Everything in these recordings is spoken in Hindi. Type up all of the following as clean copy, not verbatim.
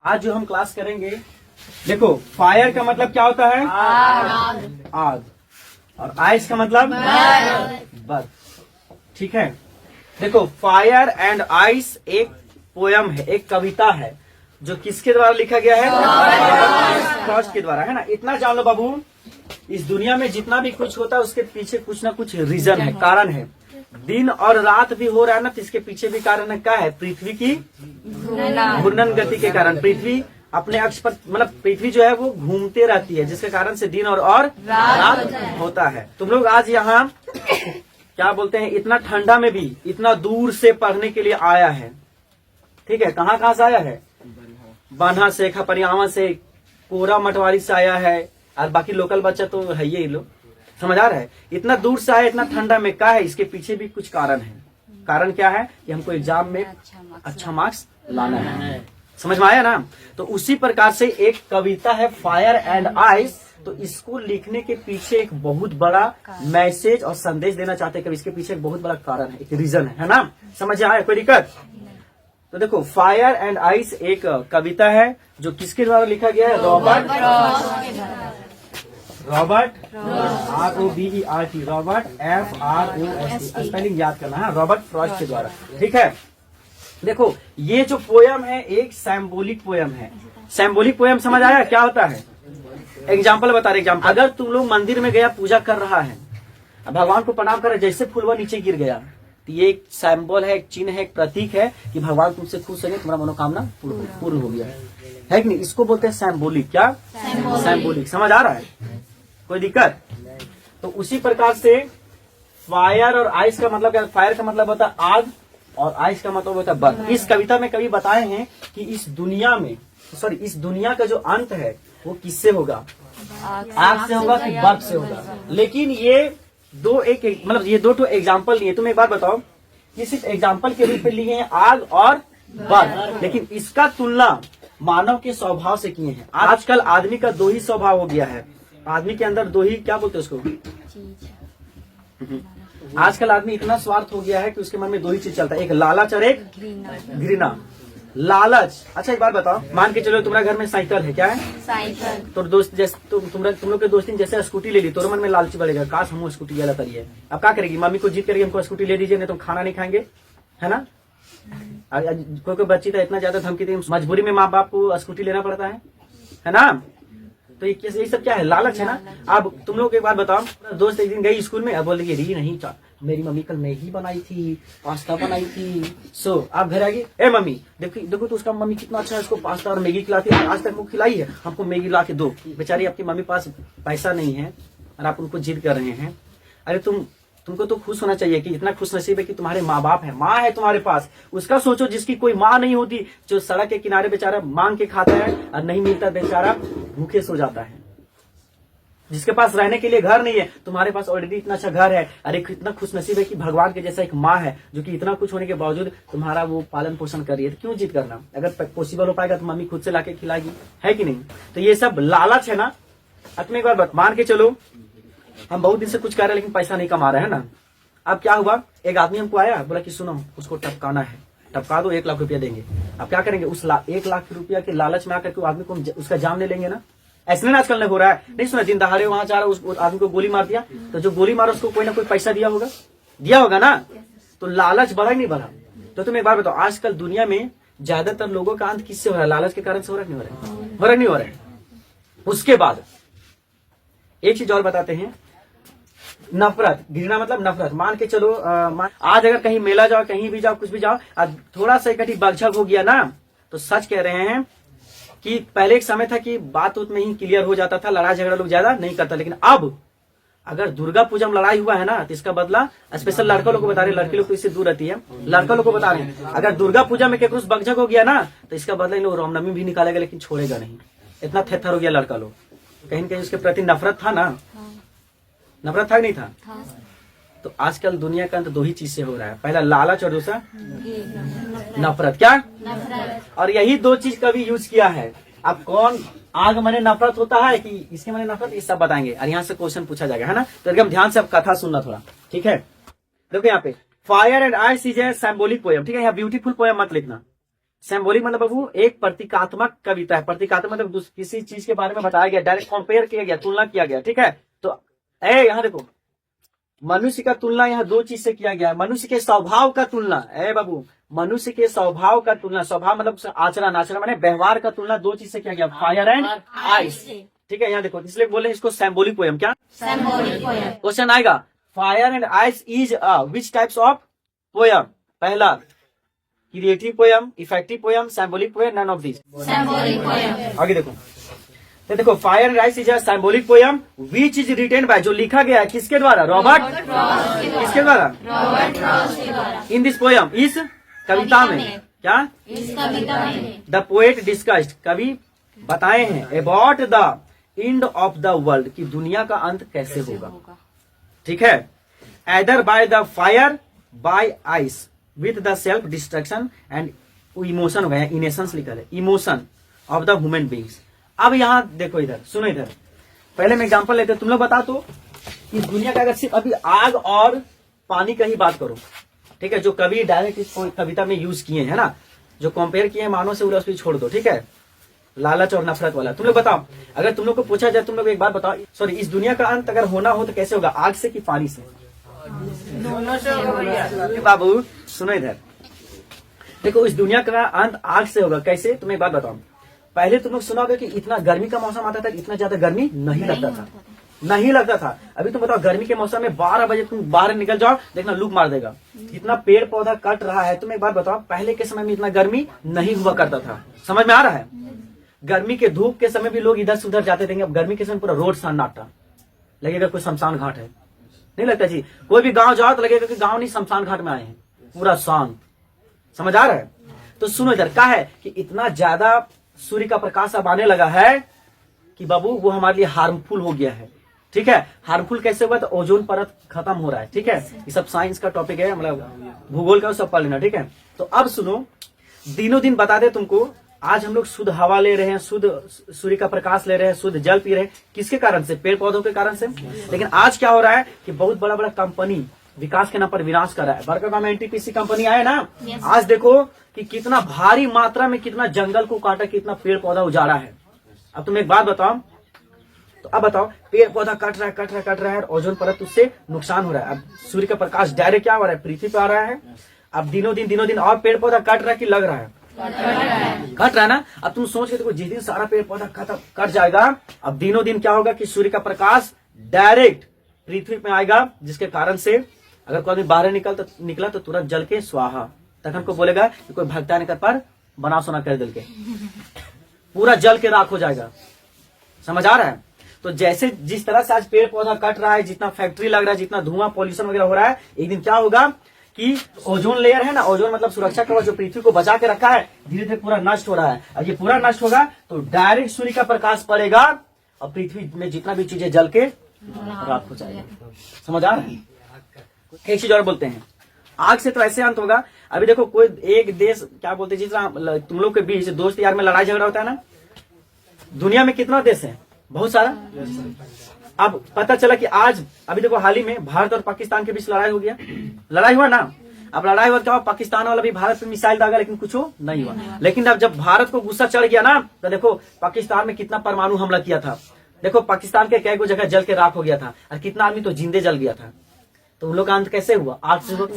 आज जो हम क्लास करेंगे, देखो फायर का मतलब क्या होता है? आग। और आइस का मतलब बर्फ। ठीक है, देखो फायर एंड आइस एक पोयम है, एक कविता है जो किसके द्वारा लिखा गया है? फ्रॉस्ट के द्वारा, है ना। इतना जान लो बाबू, इस दुनिया में जितना भी कुछ होता है उसके पीछे कुछ ना कुछ रीजन है, कारण है। दिन और रात भी हो रहा है ना, तो इसके पीछे भी कारण है। क्या है? पृथ्वी की घूर्णन गति के कारण पृथ्वी अपने अक्ष पर, मतलब पृथ्वी जो है वो घूमते रहती है, जिसके कारण से दिन और रात होता है। तुम लोग आज यहाँ क्या बोलते हैं, इतना ठंडा में भी इतना दूर से पढ़ने के लिए आया है। ठीक है, कहाँ से आया है? बान्हा से, खपरियावा से, कोरा मटवारी से आया है, और बाकी लोकल बच्चा तो है ही लोग। समझ आ रहा है? इतना दूर से आया, इतना ठंडा में। क्या है? इसके पीछे भी कुछ कारण है। कारण क्या है? कि हमको एग्जाम में अच्छा मार्क्स लाना है। समझ में आया ना? तो उसी प्रकार से एक कविता है फायर एंड आइस, तो इसको लिखने के पीछे एक बहुत बड़ा मैसेज और संदेश देना चाहते हैं कभी। इसके पीछे एक बहुत बड़ा कारण है, एक रीजन है ना। समझ आया? कोई दिक्कत? तो देखो फायर एंड आइस एक कविता है जो किसके द्वारा लिखा गया है? Robert ROBERT, Robert FROST, spelling याद करना है, रॉबर्ट फ्रॉस्ट के द्वारा। ठीक है, देखो ये जो पोयम है एक सैम्बोलिक पोयम है। सैम्बोलिक पोयम समझ आया क्या होता है? एग्जाम्पल बता रहे। एग्जाम्पल, अगर तुम लोग मंदिर में गया, पूजा कर रहा है, भगवान को प्रणाम कर रहे, जैसे फूलवा नीचे गिर गया, तो ये एक सैम्बल है, एक चिन्ह है, एक प्रतीक है कि भगवान तुमसे खुश है, तुम्हारा मनोकामना पूर्ण हो गया है कि नहीं? इसको बोलते हैं सैम्बोलिक। क्या? सैम्बोलिक। समझ आ रहा है? कोई दिक्कत? तो उसी प्रकार से फायर और आइस का मतलब क्या? फायर का मतलब होता है आग और आइस का मतलब होता है बर्फ। इस कविता में कवि बताए हैं कि इस दुनिया का जो अंत है वो किससे होगा? आग से होगा कि बर्फ से होगा? लेकिन ये ये दो एग्जाम्पल लिए। तुम एक बार बताओ, ये सिर्फ एग्जाम्पल के रूप में लिए हैं आग और बर्फ, लेकिन इसका तुलना मानव के स्वभाव से किए हैं। आजकल आदमी का दो ही स्वभाव हो गया है। आदमी के अंदर दो ही, क्या बोलते हैं उसको? आजकल आदमी इतना स्वार्थ हो गया है कि उसके मन में दो ही चीज चलता है, एक लालच और एक घृणा। लालच। अच्छा एक बात बताओ, मान के चलो तुम्हारे घर में साइकिल है। क्या है? साइकिल। तो दोस्त जैसे तुम लोग के दोस्त ने जैसे स्कूटी ले ली, तो मन में लालच बढ़ेगा, काश हम स्कूटी वाला करिए। अब क्या करेगी? मम्मी को जीत करेगी, हमको स्कूटी ले दीजिए, नहीं तो खाना नहीं खाएंगे, है ना। कोई बच्ची तो इतना ज्यादा धमकी देती, मजबूरी में माँ बाप को स्कूटी लेना पड़ता है ना। तो ये सब क्या है? लालच है ना। अब तुम लोग एक बात बताओ, दोस्त एक दिन गई स्कूल में, अब बोल रही री नहीं, मेरी मम्मी कल मैगी बनाई थी, पास्ता बनाई थी। आप घर आ गई, ए मम्मी देखो तो उसका मम्मी कितना अच्छा है, उसको पास्ता और मैगी खिलाती है, आज तक वो खिलाई है, हमको मैगी ला के दो। बेचारी आपकी मम्मी पास पैसा नहीं है और आप उनको जिद कर रहे हैं। अरे तुमको तो खुश होना चाहिए कि इतना खुश नसीब है कि तुम्हारे माँ बाप है, माँ है तुम्हारे पास। उसका सोचो जिसकी कोई माँ नहीं होती, जो सड़क के किनारे बेचारा मांग के खाता है और नहीं मिलता, बेचारा भूखे सो जाता है। जिसके पास रहने के लिए घर नहीं है, तुम्हारे पास ऑलरेडी इतना अच्छा घर है। अरे कितना खुश नसीब है कि भगवान के जैसा एक माँ है जो कि इतना कुछ होने के बावजूद तुम्हारा वो पालन पोषण कर रही है। तो क्यों जिद करना? अगर पॉसिबल हो पाएगा तो मम्मी खुद से लाके खिलाएगी, है कि नहीं। तो ये सब लालच है ना। अपने एक बार मान के चलो, हम बहुत दिन से कुछ कर रहे हैं लेकिन पैसा नहीं कमा रहे हैं ना। अब क्या हुआ, एक आदमी हमको आया, बोला कि सुनो उसको टपकाना है, टपका दो, 1 लाख रुपया देंगे। अब क्या करेंगे? उस 1 लाख रुपया के लालच में आकर के आदमी को उसका जान ले लेंगे ना। ऐसे ना आजकल नहीं हो रहा है, नहीं सुना, दिन दहाड़े वहां जा रहा है, उस आदमी को गोली मार दिया, तो जो गोली मारा उसको कोई ना कोई पैसा दिया होगा ना। तो लालच बढ़ा ही नहीं बढ़ा। तो तुम एक बार बताओ, आजकल दुनिया में ज्यादातर लोगों का अंत किससे हो रहा है? लालच के कारण से हो रहा नहीं हो रहा है। उसके बाद एक चीज और बताते हैं, नफरत। घृणा मतलब नफरत। मान के चलो आज अगर कहीं मेला जाओ, कहीं भी जाओ, कुछ भी जाओ, थोड़ा सा कहीं बगझक हो गया ना, तो सच कह रहे हैं कि पहले एक समय था कि बात में ही क्लियर हो जाता था, लड़ाई झगड़ा लोग ज्यादा नहीं करता। लेकिन अब अगर दुर्गा पूजा में लड़ाई हुआ है ना, तो इसका बदला स्पेशल लड़का लोग को बता रहे, लड़की लोग तो इससे दूर रहती है, लड़का लोग को बता रहे हैं, अगर दुर्गा पूजा में केकरो बगझक हो गया ना, तो इसका बदला इन लोग रामनवमी भी निकालेगा, लेकिन छोड़ेगा नहीं। इतना थेथर हो गया लड़का लोग, कहीं न कहीं उसके प्रति नफरत था ना। नफरत था नहीं था? तो आजकल दुनिया का अंत दो ही चीज से हो रहा है, पहला लालच और दूसरा नफरत। क्या? और यही दो चीज कभी यूज किया है। अब कौन आग मने नफरत होता है कि इसके मने नफरत, ये सब बताएंगे और यहाँ से क्वेश्चन पूछा जाएगा, है ना। तो एकदम ध्यान से अब कथा सुनना थोड़ा, ठीक है। देखो यहाँ पे fire and ice is a symbolic poem, ठीक है। यहाँ ब्यूटीफुल पोएम मत लिखना, सिंबॉलिक मतलब बाबू एक प्रतीकात्मक कविता है। प्रतीकात्मक मतलब किसी चीज के बारे में बताया गया, डायरेक्ट कंपेयर किया गया, तुलना किया गया, ठीक है। तो यहाँ देखो, मनुष्य का तुलना यहाँ दो चीज से किया गया है। मनुष्य के स्वभाव का तुलना, बाबू मनुष्य के स्वभाव का तुलना, स्वभाव मतलब आचरण, आचरण माने व्यवहार का तुलना दो चीज से किया गया, फायर एंड आइस, ठीक है। यहाँ देखो, इसलिए बोले इसको सिंबॉलिक पोएम। क्या सिंबॉलिक पोएम? क्वेश्चन आएगा, fire and ice is which types of poem? पहला creative poem, effective poem, symbolic poem, none of this. Symbolic poem. आगे देखो, तो देखो fire and ice is a symbolic poem which is written by, जो लिखा गया है किसके द्वारा? रॉबर्ट किसके द्वारा? रॉबर्ट फ्रॉस्ट के द्वारा। इन दिस पोएम, इस कविता में, क्या इस कविता में, द पोएट डिस्कस्ड, कवि बताए हैं, about the end of the world, की दुनिया का अंत कैसे होगा, ठीक है। Either by the fire, by ice, with the self destruction and emotion हो गया, इनेशंस लिखा है, emotion of the human beings. अब यहाँ देखो, इधर सुनो, इधर पहले मैं एग्जांपल लेते हैं, तुम लोग बता दो कि दुनिया का अगर सिर्फ अभी आग और पानी का ही बात करो, ठीक है, जो कवि डायरेक्ट इस कविता में यूज किए हैं ना, जो कंपेयर किए हैं मानव से, उस पर छोड़ दो, ठीक है, लालच और नफरत वाला। तुम लोग बताओ, अगर तुम लोग को पूछा जाए, तुम लोग एक बात बताओ, सॉरी, इस दुनिया का अंत अगर होना हो तो कैसे होगा, आग से कि पानी से? दोनों से। बाबू सुनो इधर, देखो इस दुनिया का अंत आग से होगा, कैसे? तुम्हें एक बात बताओ, पहले तुम लोग सुना होगा कि इतना गर्मी का मौसम आता था, इतना ज्यादा गर्मी नहीं लगता था, नहीं लगता था। अभी तुम बताओ, गर्मी के मौसम में 12 बजे तुम बाहर निकल जाओ, देखना लू मार देगा, इतना पेड़ पौधा कट रहा है। तुम एक बात बताओ, पहले के समय में इतना गर्मी नहीं हुआ करता था, समझ में आ रहा है? गर्मी के धूप के समय भी लोग इधर से उधर जाते थे, अब गर्मी के समय पूरा रोड सन्नाटा, लगेगा कोई शमशान घाट है, नहीं लगता जी? कोई भी गांव जाओ तो लगेगा कि गांव नहीं, शमशान घाट में आए हैं, पूरा शांत, समझ आ रहा है? तो सुनो इधर, क्या है कि इतना ज्यादा सूर्य का प्रकाश अब आने लगा है कि बाबू वो हमारे लिए हार्मफुल हो गया है, ठीक है। हार्मफुल कैसे हुआ? तो ओजोन परत खत्म हो रहा है, ठीक है। ये सब साइंस का टॉपिक है, मतलब भूगोल का, सब पढ़ लेना, ठीक है। तो अब सुनो, दिनों दिन बता दे तुमको, आज हम लोग शुद्ध हवा ले रहे हैं, शुद्ध सूर्य का प्रकाश ले रहे हैं, शुद्ध जल पी रहे हैं, किसके कारण से? पेड़ पौधों के कारण से। लेकिन आज क्या हो रहा है कि बहुत बड़ा बड़ा कंपनी विकास के नाम पर विनाश कर रहा है। बड़का में एनटीपीसी कंपनी आए ना, आज देखो कि कितना भारी मात्रा में कितना जंगल को काटा, कितना पेड़ पौधा उजाड़ा है। अब तुम एक बात बताओ, तो अब बताओ, पेड़ पौधा कट रहा है, ओजोन परत उससे नुकसान हो रहा है। अब सूर्य का प्रकाश डायरेक्ट क्या हो रहा है? पृथ्वी पे आ रहा है। अब दिनों दिन और पेड़ पौधा कट रहा है कि लग रहा है? कट रहा है ना। अब तुम सोच के देखो, जिस दिन सारा पेड़ पौधा कट जाएगा, अब दिनों दिन क्या होगा कि सूर्य का प्रकाश डायरेक्ट पृथ्वी पे आएगा, जिसके कारण से अगर कोई आदमी बाहर निकला तो तुरंत जल के स्वाहा, तखन को बोलेगा कि कोई भगता निकल पर बना सोना कर दिल के, पूरा जल के राख हो जाएगा, समझ आ रहा है? तो जैसे जिस तरह से आज पेड़ पौधा कट रहा है, जितना फैक्ट्री लग रहा है, जितना धुआं पॉल्यूशन वगैरह हो रहा है, एक दिन क्या होगा कि ओजोन लेयर है ना, ओजोन मतलब सुरक्षा कवच जो पृथ्वी को बचा के रखा है, धीरे धीरे पूरा नष्ट हो रहा है। और ये पूरा नष्ट होगा तो डायरेक्ट सूर्य का प्रकाश पड़ेगा और पृथ्वी में जितना भी चीजें जल के राख हो जाएगा, समझ आ रहा है? एक चीज और बोलते हैं, आग से तो ऐसे अंत होगा। अभी देखो, कोई एक देश क्या बोलते हैं, जिस तरह तुम लोग के बीच दोस्त यार में लड़ाई झगड़ा होता है ना, दुनिया में कितना देश है? बहुत सारा। अब पता चला कि आज अभी देखो हाल ही में भारत और पाकिस्तान के बीच लड़ाई हो गया, लड़ाई हुआ ना। अब लड़ाई हुआ क्या हुआ, पाकिस्तान वाला भी भारत पे मिसाइल दागा, लेकिन कुछ नहीं हुआ। लेकिन अब जब भारत को गुस्सा चढ़ गया ना, तो देखो पाकिस्तान में कितना परमाणु हमला किया था, देखो पाकिस्तान के कई जगह जल के राख हो गया था, और कितना आदमी तो जिंदे जल गया था। तो उन लोग का अंत कैसे हुआ? आग से हुआ।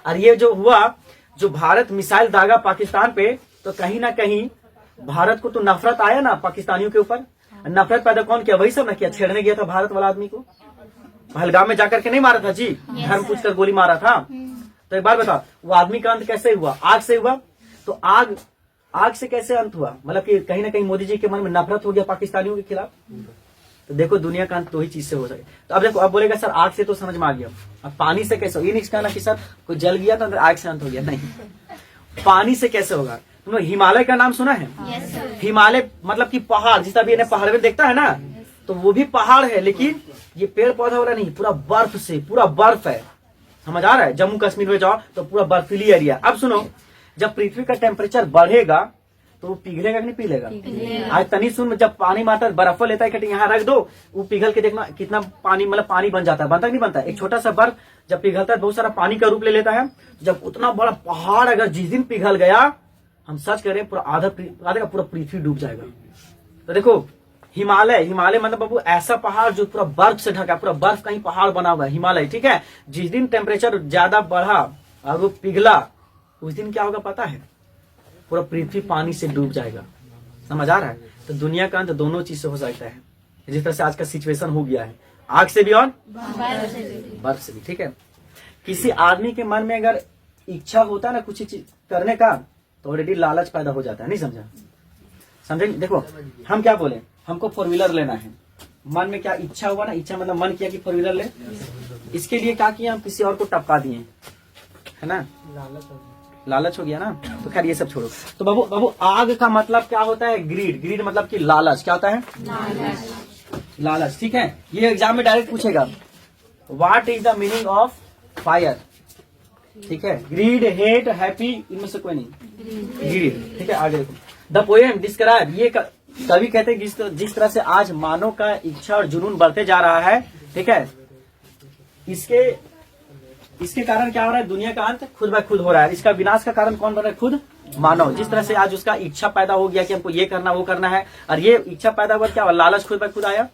और ये जो हुआ, जो भारत मिसाइल दागा पाकिस्तान पे, तो कहीं ना कहीं भारत को तो नफरत आया ना पाकिस्तानियों के ऊपर। नफरत पैदा कौन किया? वही सब ना किया, छेड़ने गया था भारत वाला आदमी को, पहलगाम में जाकर के नहीं मारा था जी, धर्म पूछकर गोली मारा था। तो एक बार बताओ, वो आदमी का अंत कैसे हुआ? आग से हुआ। तो आग से कैसे अंत हुआ? मतलब कि कहीं ना कहीं मोदी जी के मन में नफरत हो गया पाकिस्तानियों के खिलाफ। तो देखो, दुनिया का अंत दो ही चीज से हो सके। तो अब देखो, अब बोलेगा सर आग से तो समझ में आ गया, अब पानी से कैसे? ये नहीं कहना कि सर कोई जल गया तो अंदर आग से अंत हो गया, नहीं। पानी से कैसे होगा? तुम लोग हिमालय का नाम सुना है? हिमालय मतलब कि पहाड़, जिस तरह भी पहाड़ में देखता है ना, तो वो भी पहाड़ है, लेकिन ये पेड़ पौधा वाला नहीं, पूरा बर्फ से, पूरा बर्फ है, समझ आ रहा है? जम्मू कश्मीर में जाओ तो पूरा बर्फीली एरिया। अब सुनो, जब पृथ्वी का टेम्परेचर बढ़ेगा तो वो पिघलेगा कि नहीं पिघलेगा? आज तनी सुन, जब पानी माता बर्फ लेता है, यहाँ रख दो, वो पिघल के देखना कितना पानी, मतलब पानी बन जाता है, बनता नहीं बनता? एक छोटा सा बर्फ जब पिघलता है बहुत सारा पानी का रूप ले लेता है। जब उतना बड़ा पहाड़ अगर जिस दिन पिघल गया हम सर्च करें पूरा आधा का पूरा पृथ्वी डूब जाएगा। तो देखो हिमालय मतलब बाबू ऐसा पहाड़ जो पूरा बर्फ से ढका, पूरा बर्फ का ही पहाड़ बना हुआ है हिमालय, ठीक है। जिस दिन टेम्परेचर ज्यादा बढ़ा और वो पिघला उस दिन क्या होगा पता है, पूरा पृथ्वी पानी से डूब जाएगा। समझ आ रहा है? तो दुनिया का अंत दोनों चीज से हो सकता है, जिस तरह से आज का सिचुएशन हो गया है, आग से भी और बर्फ से भी, ठीक है। किसी आदमी के मन में अगर इच्छा होता है ना कुछ चीज करने का, तो ऑलरेडी लालच पैदा हो जाता है। नहीं समझा? समझे? देखो हम क्या बोले, हमको 4 व्हीलर लेना है, मन में क्या इच्छा हुआ ना, इच्छा मतलब मन किया कि 4 व्हीलर ले, इसके लिए क्या किया, हम किसी और को टपका दिए, है ना, लालच हो गया ना। तो खैर ये सब छोड़ो। तो बाबू आग का मतलब क्या होता है, ग्रीड मतलब कि लालच। क्या होता है? लालच, ठीक है। ये एग्जाम में डायरेक्ट पूछेगा, what is the meaning of fire, ठीक है। ग्रीड, हेट, हैप्पी, इनमें से कोई नहीं, ग्रीड, ठीक है। आगे देखो, द पोएम डिस्क्राइब, ये कवि कहते हैं जिस तरह से आज मानव का इच्छा और जुनून बढ़ते जा रहा है, ठीक है, इसके कारण क्या हो रहा है, दुनिया का अंत खुद ब खुद हो रहा है। इसका विनाश का कारण कौन बन रहा है, खुद मानव। जिस तरह से आज उसका इच्छा पैदा हो गया कि हमको ये करना वो करना है, और ये इच्छा पैदा हुआ क्या, लालच खुद ब खुद आया।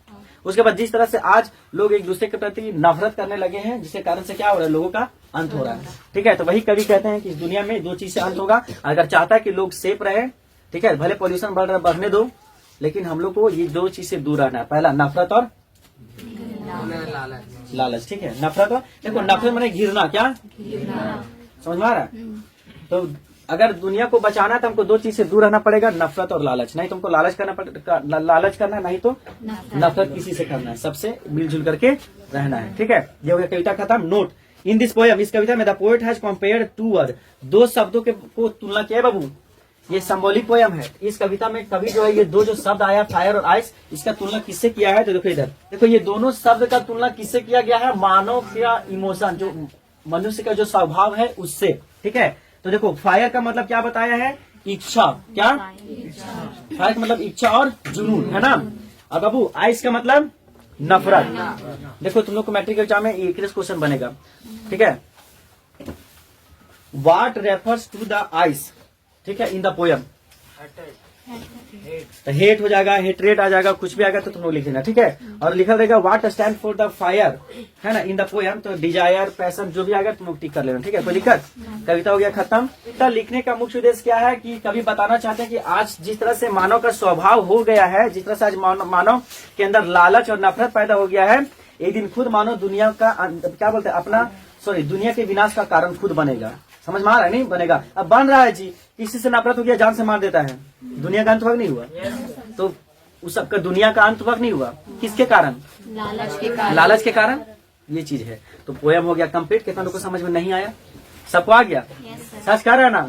उसके बाद जिस तरह से आज लोग एक दूसरे के प्रति नफरत करने लगे हैं, जिसके कारण से क्या हो रहा है, लोगों का अंत हो रहा है, ठीक है। तो वही कवि कहते हैं कि इस दुनिया में 2 चीज से अंत होगा। अगर चाहता है कि लोग सेफ रहे, ठीक है, भले पॉल्यूशन बढ़ रहा है बढ़ने दो, लेकिन हम लोग को ये 2 चीज से दूर रहना है। पहला नफरत और लालच, ठीक है। नफरत और, देखो नफरत माने घिरना, क्या समझ में आ रहा है? तो अगर दुनिया को बचाना है तो हमको 2 चीज से दूर रहना पड़ेगा, नफरत और लालच। नहीं तुमको लालच करना है, नहीं तो नफरत किसी से करना है, सबसे मिलजुल करके रहना है, ठीक है। ये हो गया कविता खत्म। नोट इन दिस पोएम, इस कविता में the poet has compared 2 word, 2 शब्दों के को तुलना किया है बाबू। ये सिंबॉलिक पोएम है। इस कविता में कवि जो है ये 2 जो शब्द आया फायर और आइस, इसका तुलना किससे किया है, तो देखो इधर देखो, ये दोनों शब्द का तुलना किससे किया गया है, मानव का इमोशन, जो मनुष्य का जो स्वभाव है उससे, ठीक है। तो देखो फायर का मतलब क्या बताया है, इच्छा, क्या फायर का मतलब इच्छा और जुनून, है ना। और बाबू आइस का मतलब नफरत। देखो तुम लोग को मैट्रिक एग्जाम में एक क्वेश्चन बनेगा, ठीक है। What refers to the ice, ठीक है, इन द पोएम। तो हेट हो जाएगा, हेटरेट आ जाएगा, कुछ भी आएगा तो तुम लोग लिख देना, ठीक है। और लिखा रहेगा what stand for the fire, है ना, इन द पोएम। तो डिजायर, पैशन, जो भी आएगा तुम लोग टिक कर लेना, ठीक है। कोई दिक्कत? कविता हो गया खत्म। तो लिखने का मुख्य उद्देश्य क्या है कि कवि बताना चाहते हैं कि आज जिस तरह से मानव का स्वभाव हो गया है, जिस तरह से आज मानव के अंदर लालच और नफरत पैदा हो गया है, एक दिन खुद मानव दुनिया का क्या बोलते हैं, दुनिया के विनाश का कारण खुद बनेगा। समझ में आ रहा है? नहीं बनेगा, अब बन रहा है जी। किसी से नफरत हो गया, जान से मार देता है, दुनिया का अंत हुआ नहीं हुआ? तो उस सबका दुनिया का अंत हुआ नहीं हुआ, किसके कारण, लालच के कारण। ये चीज है। तो पोएम हो गया कंप्लीट। कितना लोगों को समझ में नहीं आया? सबको आ गया? सच कह रहा है ना?